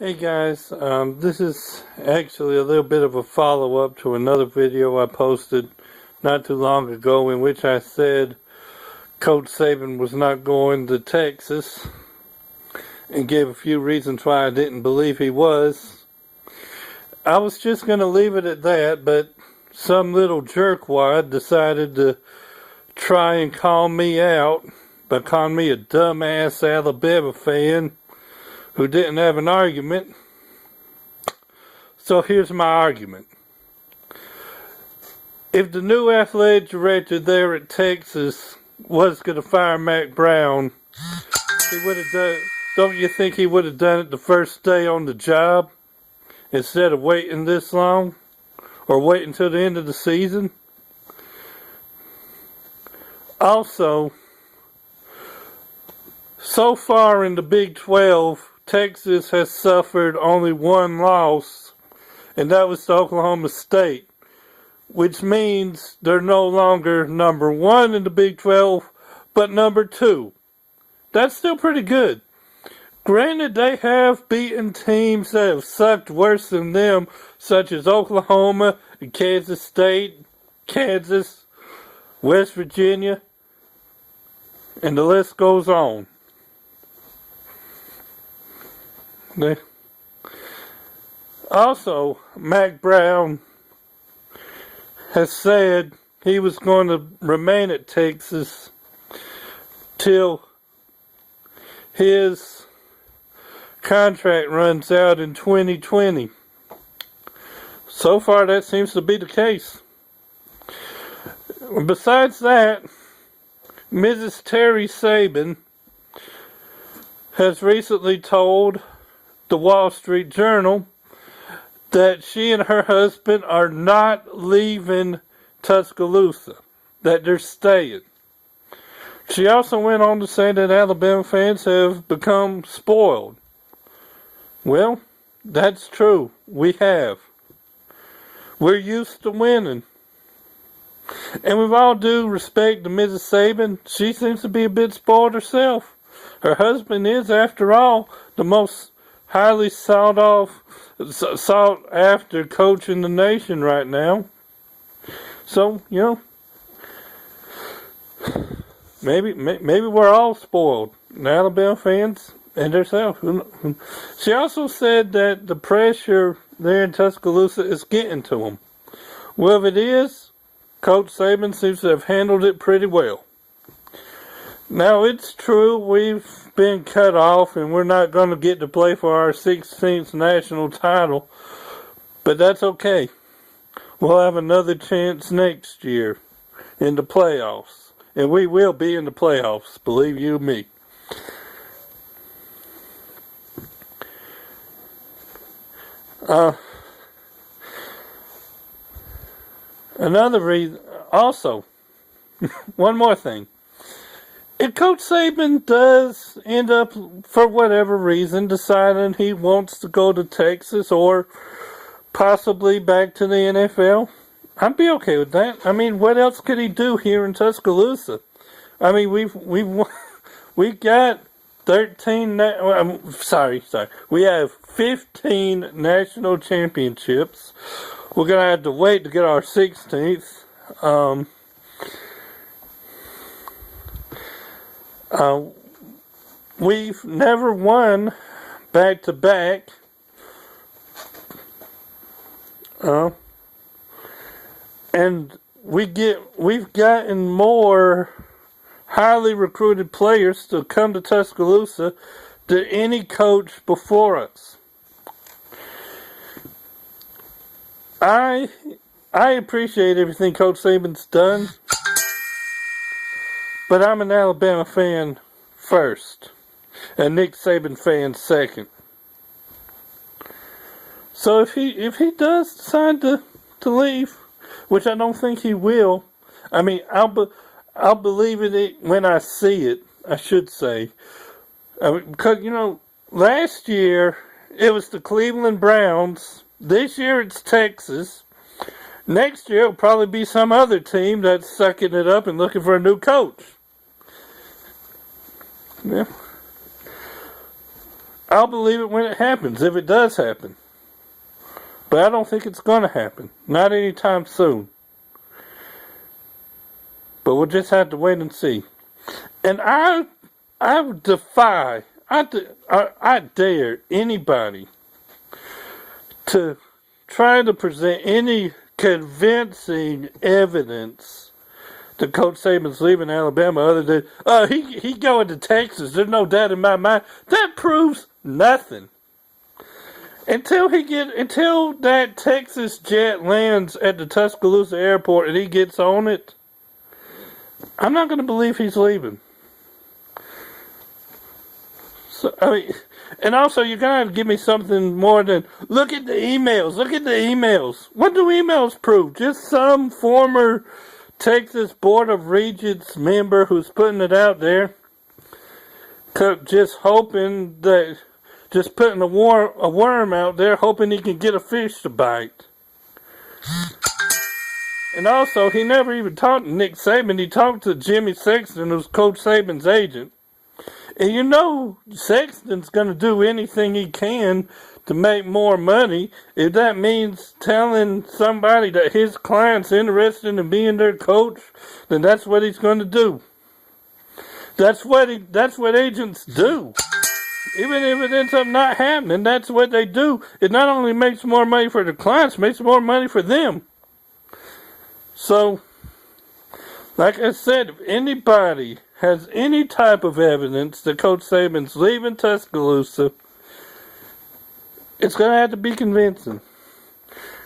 Hey guys, this is actually a little bit of a follow-up to another video I posted not too long ago in which I said Coach Saban was not going to Texas and gave a few reasons why I didn't believe he was. I was just going to leave it at that, but some little jerkwad decided to try and call me out by calling me a dumbass Alabama fan who didn't have an argument. So here's my argument. If the new athletic director there at Texas was going to fire Mac Brown, he would have done. Don't you think he would have done it the first day on the job instead of waiting this long or waiting until the end of the season? Also, so far in the Big 12, Texas has suffered only one loss, and that was to Oklahoma State, which means they're no longer number one in the Big 12, but number two. That's still pretty good. Granted, they have beaten teams that have sucked worse than them, such as Oklahoma and Kansas State, Kansas, West Virginia, and the list goes on. Also, Mac Brown has said he was going to remain at Texas till his contract runs out in 2020. So far, that seems to be the case. Besides that, Mrs. Terry Saban has recently told the Wall Street Journal that she and her husband are not leaving Tuscaloosa, that they're staying. She also went on to say that Alabama fans have become spoiled. Well, that's true. We have. We're used to winning. And with all due respect to Mrs. Saban, she seems to be a bit spoiled herself. Her husband is, after all, the most highly sought after coach in the nation right now. So, maybe we're all spoiled, Alabama fans and herself. She also said that the pressure there in Tuscaloosa is getting to them. Well, if it is, Coach Saban seems to have handled it pretty well. Now, it's true we've been cut off and we're not going to get to play for our 16th national title, but that's okay. We'll have another chance next year in the playoffs, and we will be in the playoffs, believe you me. Another reason, also, one more thing. If Coach Saban does end up, for whatever reason, deciding he wants to go to Texas or possibly back to the NFL, I'd be okay with that. I mean, what else could he do here in Tuscaloosa? I mean, we've got 13. We have 15 national championships. We're gonna have to wait to get our 16th. We've never won back-to-back. And we've gotten more highly recruited players to come to Tuscaloosa than any coach before us. I appreciate everything Coach Saban's done, but I'm an Alabama fan first, and Nick Saban fan second. So if he does decide to leave, which I don't think he will, I mean I'll believe it when I see it. I should say, because last year it was the Cleveland Browns. This year it's Texas. Next year it'll probably be some other team that's sucking it up and looking for a new coach. Yeah. I'll believe it when it happens, if it does happen. But I don't think it's going to happen. Not anytime soon. But we'll just have to wait and see. And I dare anybody to try to present any convincing evidence that Coach Saban's leaving Alabama other than, he going to Texas. There's no doubt in my mind. That proves nothing. Until that Texas jet lands at the Tuscaloosa airport and he gets on it, I'm not going to believe he's leaving. So, and also you're going to have to give me something more than, look at the emails. Look at the emails. What do emails prove? Just some former Texas Board of Regents member who's putting it out there, just hoping that, just putting a worm out there, hoping he can get a fish to bite. And also, he never even talked to Nick Saban. He talked to Jimmy Sexton, who's Coach Saban's agent. And you know Sexton's going to do anything he can to make more money. If that means telling somebody that his client's interested in being their coach, then that's what he's going to do. That's what agents do. Even if it ends up not happening, that's what they do. It not only makes more money for the clients, it makes more money for them. So, like I said, if anybody has any type of evidence that Coach Saban's leaving Tuscaloosa, it's going to have to be convincing.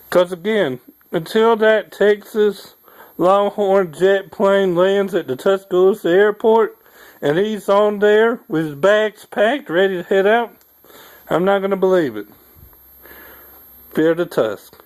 Because again, until that Texas Longhorn jet plane lands at the Tuscaloosa airport and he's on there with his bags packed, ready to head out, I'm not going to believe it. Fear the Tusk.